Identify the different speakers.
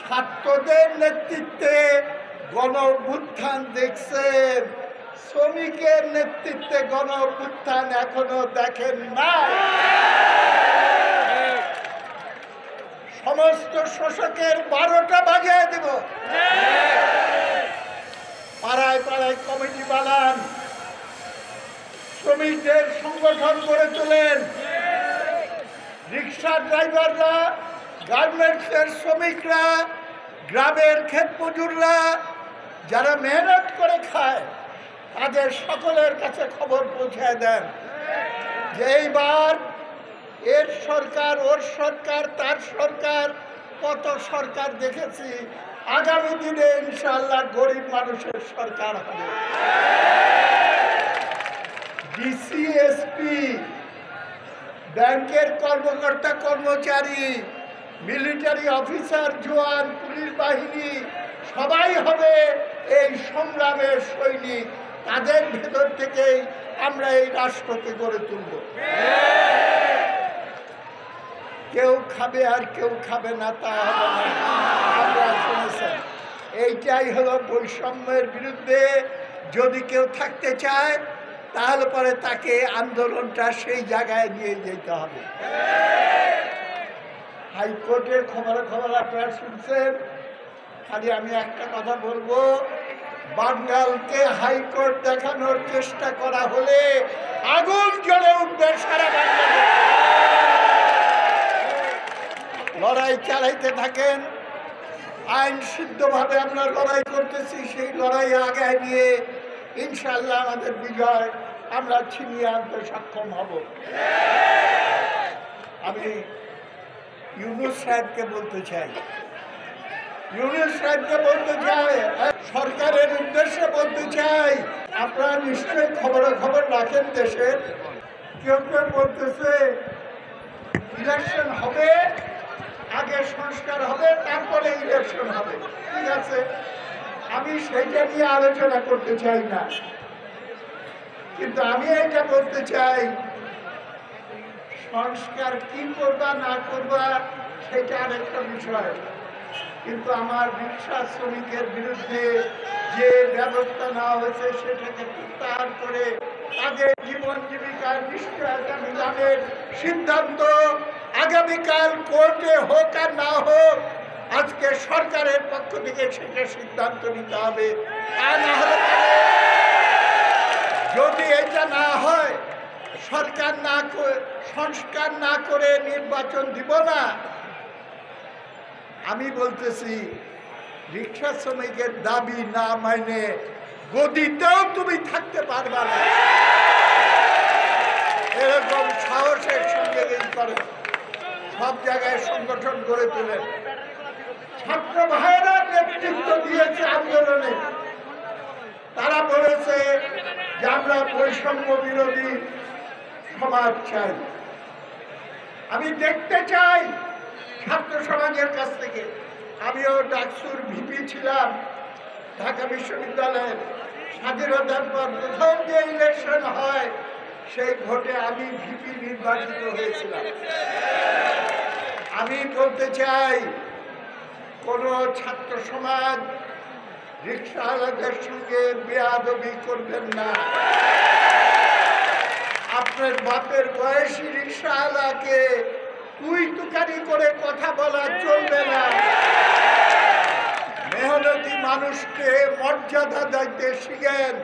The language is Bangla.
Speaker 1: ছাত্রদের নেতৃত্বে গণ অভ্যুত্থান দেখছেন, শ্রমিকের নেতৃত্বে গণ অভ্যুত্থান এখনো দেখেন না। সমস্ত শোষকের 12টা বাজিয়ে দেব। পাড়ায় পাড়ায় কমিটি বানান, শ্রমিকদের সংগঠন গড়ে তোলেন। রিক্সা ড্রাইভাররা, গার্মেন্টসের শ্রমিকরা, গ্রামের ক্ষেত মজুররা যারা মেহনত করে খায় তাদের সকলের কাছে খবর পৌঁছে দেন যে এইবার এর সরকার, ওর সরকার, তার সরকার, কত সরকার দেখেছি, আগামী দিনে ইনশাআল্লাহ গরিব মানুষের সরকার হবে। ডিসি, এসপি, ব্যাংকের কর্মকর্তা কর্মচারী, মিলিটারি অফিসার, জওয়ান, পুলিশ বাহিনী সবাই হবে এই সংগ্রামের সৈনিক। তাদের ভেতর থেকেই আমরা এই রাষ্ট্রকে গড়ে তুলব। কেউ খাবে আর কেউ খাবে না তা হবে না। আমরা শুনেছেন এইটাই হলো বৈষম্যের বিরুদ্ধে। যদি কেউ থাকতে চায় তাহলে পরে তাকে আন্দোলনটা সেই জায়গায় নিয়ে যেতে হবে। হাইকোর্টের খবর আপনারা শুনছেন। খালি আমি একটা কথা বলবো, বাঙ্গালকে হাইকোর্ট দেখানোর চেষ্টা করা হলে আগুন জ্বলে উঠবে সারা বাংলাদেশে। লড়াই চালাইতে থাকেন, আইন সিদ্ধভাবে আমরা লড়াই করতেছি। সেই লড়াই আগায় নিয়ে ইনশাআল্লাহ আমাদের বিজয় আমরা ছিনিয়ে আনতে সক্ষম হব। আমি ইউনূস সাহেবকে বলতে চাই, সরকারের উদ্দেশ্যে বলতে চাই, আপনারা নিশ্চয়ই খবর রাখেন দেশের। কেউ কেউ বলতেছে ইলেকশন হবে, আগে সংস্কার হবে, তারপরে ইলেকশন হবে। ঠিক আছে, আমি সেইটা নিয়ে আলোচনা করতে চাই না, কিন্তু আমি এটা বলতে চাই সংস্কার কি করবা না করবা সেটা আরেকটা বিষয়। কিন্তু আমার রিক্সা শ্রমিকের বিরুদ্ধে যে ব্যবস্থা নেওয়া হয়েছে সেটাকে প্রত্যাহার করে তাদের জীবন জীবিকার নিশ্চয়তা নিলামের সিদ্ধান্ত আগামীকাল কোর্টে হোক আর না হোক, আজকে সরকারের পক্ষ থেকে সেটা সিদ্ধান্ত নিতে হবে। আর না হলে যদি এটা না হয়, সরকার না সংস্কার না করে নির্বাচন দিব না, আমি বলতেছি রিক্সা শ্রমিকের দাবি না মানে গদিতেও তুমি থাকতে পারবা না। এরকম সাহসের সঙ্গে করেন, সব জায়গায় সংগঠন গড়ে তোলেন। ছাত্র ভাইয়েরা নেতৃত্ব দিয়েছে আন্দোলনে। তারা বলেছে যে আমরা বৈষম্য বিরোধী সমাজ চাই। আমি দেখতে চাই ছাত্র সমাজের কাছ থেকে। আমিও ডাকসুর ভিপি ছিলাম ঢাকা বিশ্ববিদ্যালয়ের। স্বাধীনতার পর প্রথম যে ইলেকশন হয় সেই ভোটে আমি ভিপি নির্বাচিত হয়েছিলাম। আমি বলতে চাই কোন ছাত্র সমাজ রিক্সাওয়ালাদের সঙ্গে বেয়াদবি করবেন না। আপনার বাপের বয়সী রিক্সাওয়ালাকে তুই তুকারি করে কথা বলা চলবে না। মেহনতি মানুষকে মর্যাদা দিতে শিখেন।